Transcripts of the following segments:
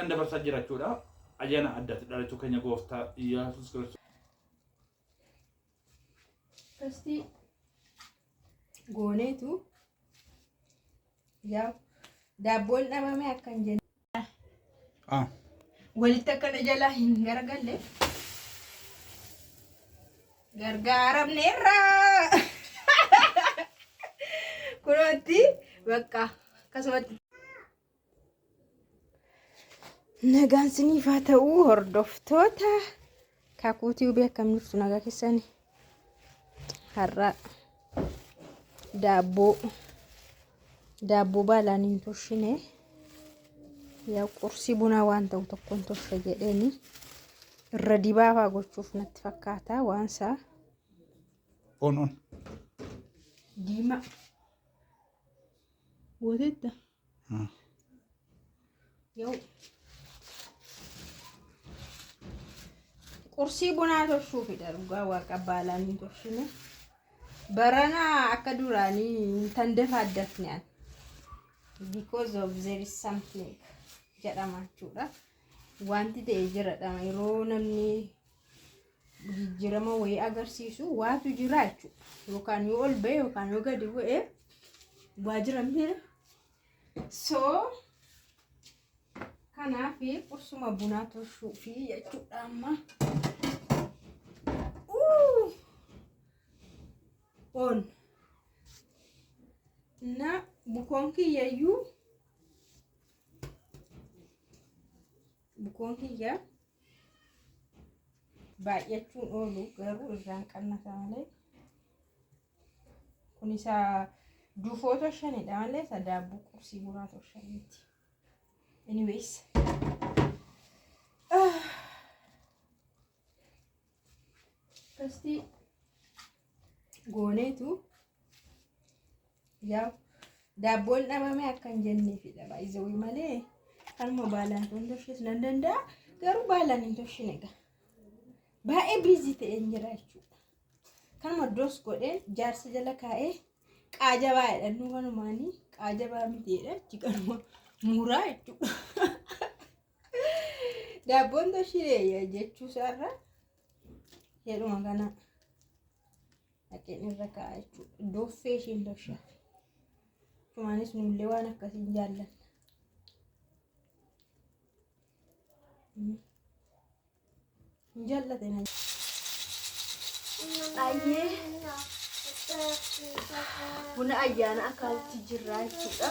Anda bersaja racuda, ayana adat dari tukangnya gofta Yesus Kristus. Pasti gone tu, ya, dabon nama me akan jadi. Walita kana jala hin garagalle. Gargaram nera. Kunoti, bakka kasumatti. Nagaan siniif haa ta'uu hordoftoota kakuutii beekam jirtu nagaa keessanii har'a daabboo baalaan hin tolchine yaa qursii bunaa waan ta'u tokkoon tolcha jedheeni irra dibaabaa gochuuf natti fakkaata waan isaa On. diimaa gootetta yoo qursii bunaa tolchuufidha dhugaa waaqa baalaan hin tolchine barana akka duraanii tan dafa addafnaan because of there is something jedhama jechuudha wanti ta'e jiradha yeroo namni jijjiirama wayii agarsiisu waatu jira jechuudha yookaan yoo ol ba'e yookaan yoo gadi bu'e waa jiramne so kanaaf qursuma bunaa tolchuufi jechuudha amma on na bukoon kiyya baay'achuun oolu garuu irraan qannasa malee kun isa duufoo tolchanidha malee isa daabboo qursii bunaa tolchaniiti anyways pasti gooneetu yaa daabboon dhabame akkan jenneefidha baay'isawii malee kanuma baalaan tolchuus nan danda'a garuu baalaan hin tolchine egaa baay'ee biizii ta'een jira jechuudha kanuma dos godheen jaarsa jala kaa'ee qaajabaa jedhannu kanumaanii qaajabaa mitiidha jikanuma muraa jechuudha daabboon tolchine jechuusaarra jedhuma kana Akin irra kaa'aa jechuudha dooffee ishiin tolcha shumaanis nullee waan akkasiin jaallanna hin jaallate na ayyee buna ayyaana akaatti jirraa jechuudha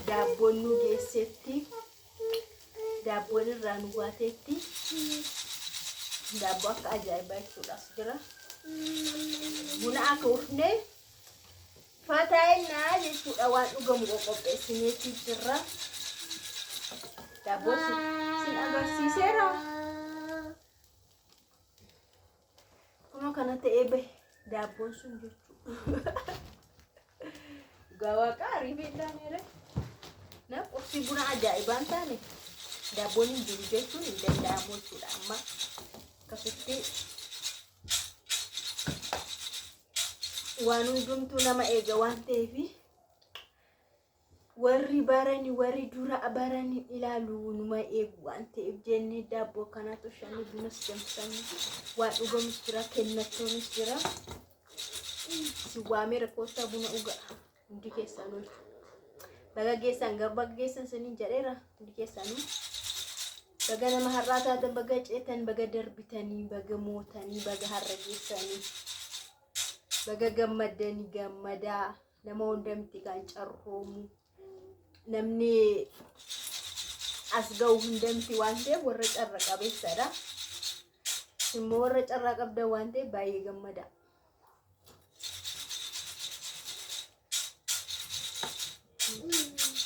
daabboon nu geessetti daabboon irraa nu baateetti daabboo akka ajaa'ibaa jechuudhaas jira buna akka ufne fataayinaa jechuudha waan dhugamu qopheessineetii jirra daabboo sin agarsiiseera kunoo kana ta'ee bahe daabboon sun jechuudha gawaa qaarii beellameera na qursii buna ajaa'ibaan taane daabboon hin jiru jechuun hin danda'amu jechuudha amma akkasitti waan hundumtuu nama eega waan ta'eefi warri barani warri dura barani ilaalu numa eegu waan ta'eef jennee daabboo kanaa tolchanii bunas danfisanii waan dhugamus jira kennatoonis jira si waamee rakkoofsaa buna dhugaa hundi keessan baga geessan garba geessan sanii jedheera hundi keessanii baga nama har'aa taatan baga ceetan baga darbitanii baga mootanii baga har'a geessanii baga gammadanii gammadaa nama hundamti kan carroomu namni as ga'u hundamti waan ta'eef warra carra qabeessadha immoo warra carraa qabda waan ta'eef baay'ee gammada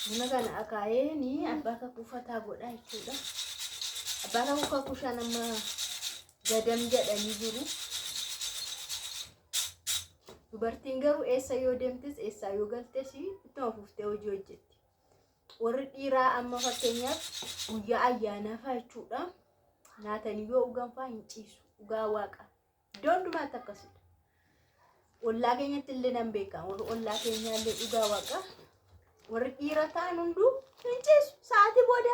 buna kana akaa'eeni abbaa kakuufataa godhaa jechuudha abbaa kakuufa kushaan amma gadam jedhanii jiru dubartiin garuu eessa yoo deemtes eessa yoo galtes ittuma fuuftee hojii hojjetti warri dhiiraa amma fakkeenyaaf guyyaa ayyaanaa fa'aa jechuudha nyaatanii yoo dhugan fa'aa hin ciisu dhugaa waaqa iddoo hundumaatti akkasidha ollaa keenyatti illee nan beeka warri ollaa keenyaallee dhugaa waaqa warri dhiira ta'an hunduu hin ciisu sa'aatii booda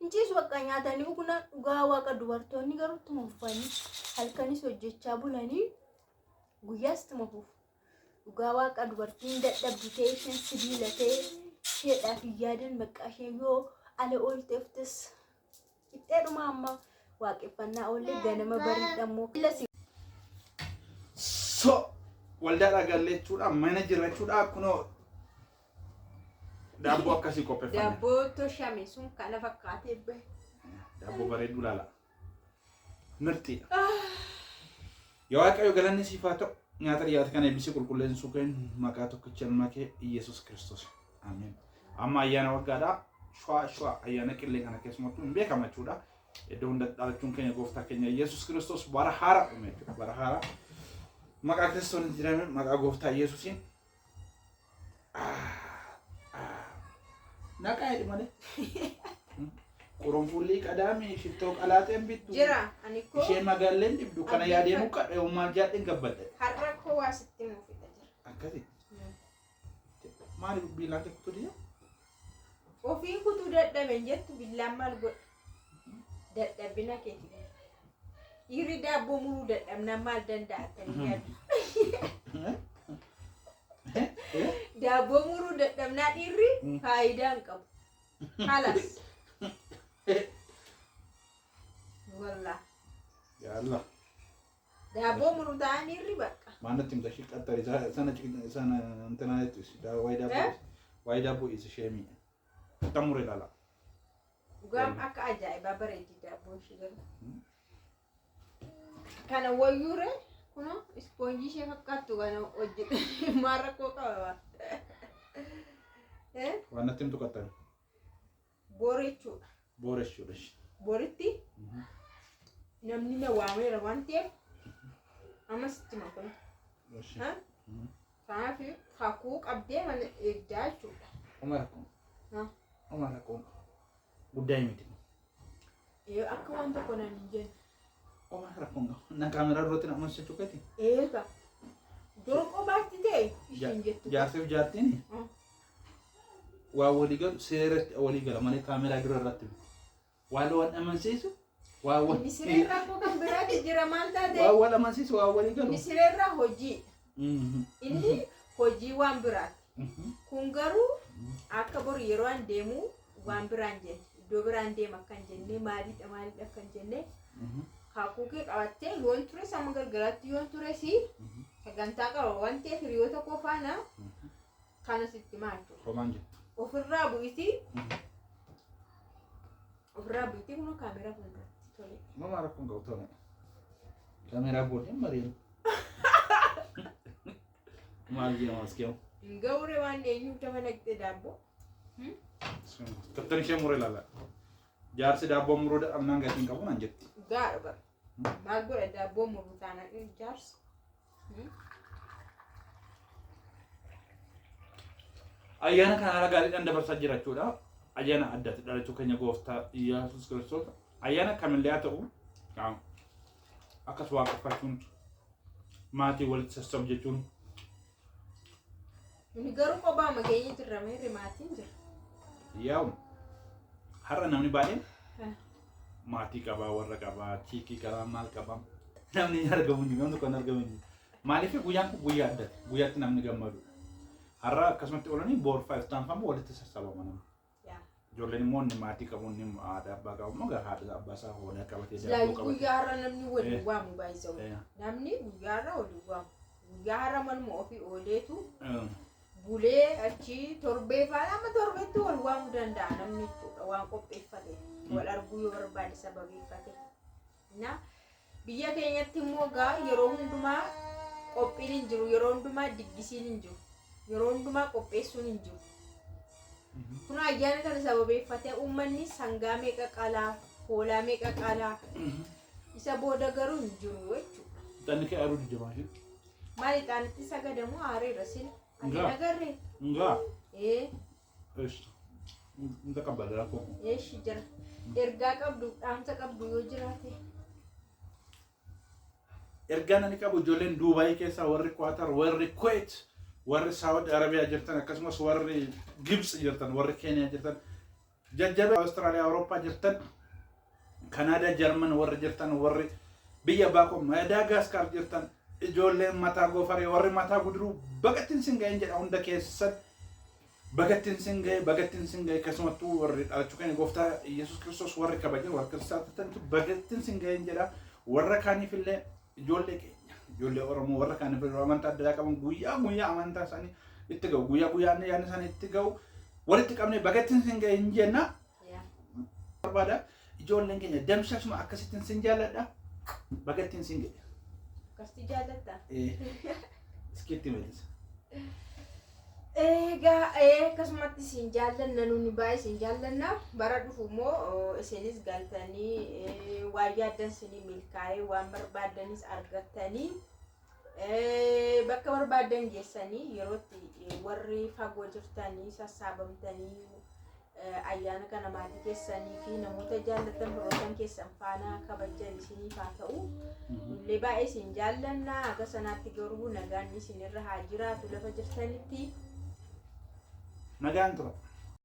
hin ciisu bakka nyaatanii buna dhugaa waaqa dubartoonni garuu ittuma fufanii halkanis hojjechaa bulanii guyyaas ittuma fufu dhugaa waaqa dubartiin dadhabdu ta'e isheen sibiila ta'e isheedhaaf hin yaadan bakka ishee yoo ala oolteeftis qixxeedhuma amma waaqeffannaa oollee ganama bariidhammoo So waldaadhaa galleechuudhaan mana jirachuudhaan kunoo daabboo akkasii qopheeffanne. Daabboo toshame sun kana fakkaatee bahe. Daabboo bareedu laala. Mirtiidha. Yaa Waaqayyo galanni siif haa ta'u nyaata dhiyaate kana eebbisii qulqulleessuu keen maqaa tokkicha ilma kee Iyesuus Kiristoos. Ameen. Amma ayyaana waggaadhaa shwaa ayyaana qillee kana keessumattuu hin beekama jechuudha. Iddoo hunda dhalachuun keenya gooftaa keenya Iyesuus Kiristoos bara haaraa dhume jechuudha. Bara haaraa maqaa Kiristoos jedhame maqaa gooftaa Iyesuusiin. Naqa jedhi malee. Qurunfulli qadaami shiftoo qalaateen bittu. Jira ani koo. Isheen magaalleen dhibdu kana yaadeen uqqadhe uumaan jaadhin gabbadhe. Har'a koo waa sitti muufidha jira. Akkasi. Maali biilaan kee kutuu diya? Ofii kutuu dadhaben jettu billaan maal godha? Dadhabina keeti. Dhiirri daabboo muruu dadhabnaan maal danda'atanii yaadu? Daabboo muruu dadhabnaa dhiirri faayidaa hin qabu. Halas. Wallah. Yalla. Daabboo muruu ta'an dhiirri bakka. Maanatti himta ishee qaxxari sana intanaa jettus waayee daabboo isa sheemii. Tamure laala. Dhugaam akka ajaa'ibaa bareeddi daabboo ishee garuu. Kana wayyuure kunoo ispoonjii ishee fakkaattu kana hojjetee maal rakkoo qaba. Waan natti himtu qaxxari. Boora jechuudha. Boora jechuudha. Booritti namni na waameera waan ta'eef ammas itti makama. Kanaaf kakuu qabdee mana eegdaa jechuudha. Oma rakkoon. Oma rakkoon. Guddaa himiti. Akka waan tokko naan hin jenne. Oma rakkoon na kaameraa duratti na amansiisuu keeti. Eega. Dura qobaatti ta'e isheen jettu. Jaarseef jaartiin waa walii galu seeratti walii gala malee kaameraa dura irratti waan waan amansiisu waa waan misirraa koo kan biraatti jira maal taate waa wal amansiisu waa walii galu misirraa hojii inni hojii waan biraatti kun garuu akka boru yeroo an deemu waan biraan jenne iddoo biraan deema kan jenne maaliidha kan jenne kaakuu kee qabattee yoon ture sama gargaraatti yoon ture si sagantaa qaba waan ta'eef hiriyoota koo faana kana sitti maachuu homaan jettu. Ofirraa bu'itii kunoo kaameraa fuulduratti tole. Mama rakkoon qabu tole. Kaameraa boodeen mariin. Maal jedhama as keewu? Gauree waan eenyuuf dama naqxee daabboo. Kattan ishee muree ilaala. Jaarsi daabboo muruu dadhabnaan gatiin qabu naan jetti. Gaadha bara. Maal godha daabboo muruu taanaan jaarsi. Ayyaana kana haala gaariidhaan dabarsaa jirachuudha. Ayyaana addaatti dhalachuu keenya gooftaa Iyesuus Kiristoos. Ayyaana kamillee haa ta'u akkas waaqeffachuun maatii walitti sassabu jechuun. Inni garuu kophaa mageenya jirra meerri maatiin jira. Yaa'u har'a namni baay'een maatii qabaa warra qabaa chiikii qabaa maal qabaa namni argamu hin jiru kan argamu hin jiru. Maaliif guyyaan kun guyyaa addaati guyyaatti namni gammadu. Har'a akkasumatti oolanii boorfaa iftaanfamu walitti sassaabama nama. Ijoolleen immoo inni maatii qabu inni aadaa abbaa qabu immoo gara haadha abbaa isaa hoolaa qabatee daaboo qabatee. Guyyaa har'a namni waliin waamu baay'isa'u. Namni guyyaa har'a waliin waamu. Guyyaa har'a manuma ofii ooleetu bulee achi torbee faana amma torbeetti wal waamuu danda'a namni jechuudha waan qopheeffate wal arguu yoo barbaade sababeeffate. Biyya keenyatti immoo gaa yeroo hundumaa qophiin hin jiru yeroo hundumaa diggisiin hin jiru. Yeroo hundumaa qopheessuun hin jiru. Kun ayyaana kana sababeeffatee uummanni sangaa meeqa qalaa, hoolaa meeqa qalaa. Isa booda garuu hin jiru jechuudha. Ixaanni kee aaruu jijjiiraa shi. Maal ixaanitti sagadamu aareera sin? Ani agarree. Ngaa. Eesh. Inta qabbala rakkoo. Eesh jira. Ergaa qabdu dhaamsa qabdu yoo jiraate. Ergaan ani qabu ijoolleen Duubaayii keessaa warri Kwaatar warri Kuwait warri Saawud Arabiyaa jirtan akkasumas warri Gibs jirtan warri Keeniyaa jirtan jajjabe Awustiraaliyaa Awurooppaa jirtan Kanaadaa Jarman warri jirtan warri biyya baaqoo Madaagaskar jirtan ijoolleen mataa goofaree warri mataa guduruu baqattiin singa'een jedha hunda keessan bagattiin singa'e keessumattuu warri dhalachuu keenya gooftaa Yesuus Kiristoos warri kabajan warri kiristaanota bagattiin singa'een jedha warra kaaniifillee ijoollee keenya ijoollee Oromoo warra kaaniifillee amantaa addaa qaban guyyaa amantaa isaanii itti ga'u guyyaa yaadni isaanii itti ga'u walitti qabnee bagattiin singa'een jenna barbaada ijoolleen keenya damshashuma akkasittiin sin jaalladha bagattiin singa'e. Kasti jaalatta. Iskitti meelisa. Egaa akkasumatti siin jaallanna nuni baay'ee siin jaallanna bara dhufu immoo isinis galtanii waan yaaddan isinii milkaa'ee waan barbaaddanis argattanii bakka barbaaddan geessanii yerootti warri fagoo jirtanii sassaabamtanii ayyaana kana maatii keessanii fi namoota jaallatan birootan keessan faana kabajan isiniif haa ta'u. Illee baay'ee siin jaallanna akka sanaatti garuu nagaan isinirra haa jiraatu lafa jirtanitti. Nagaan tura.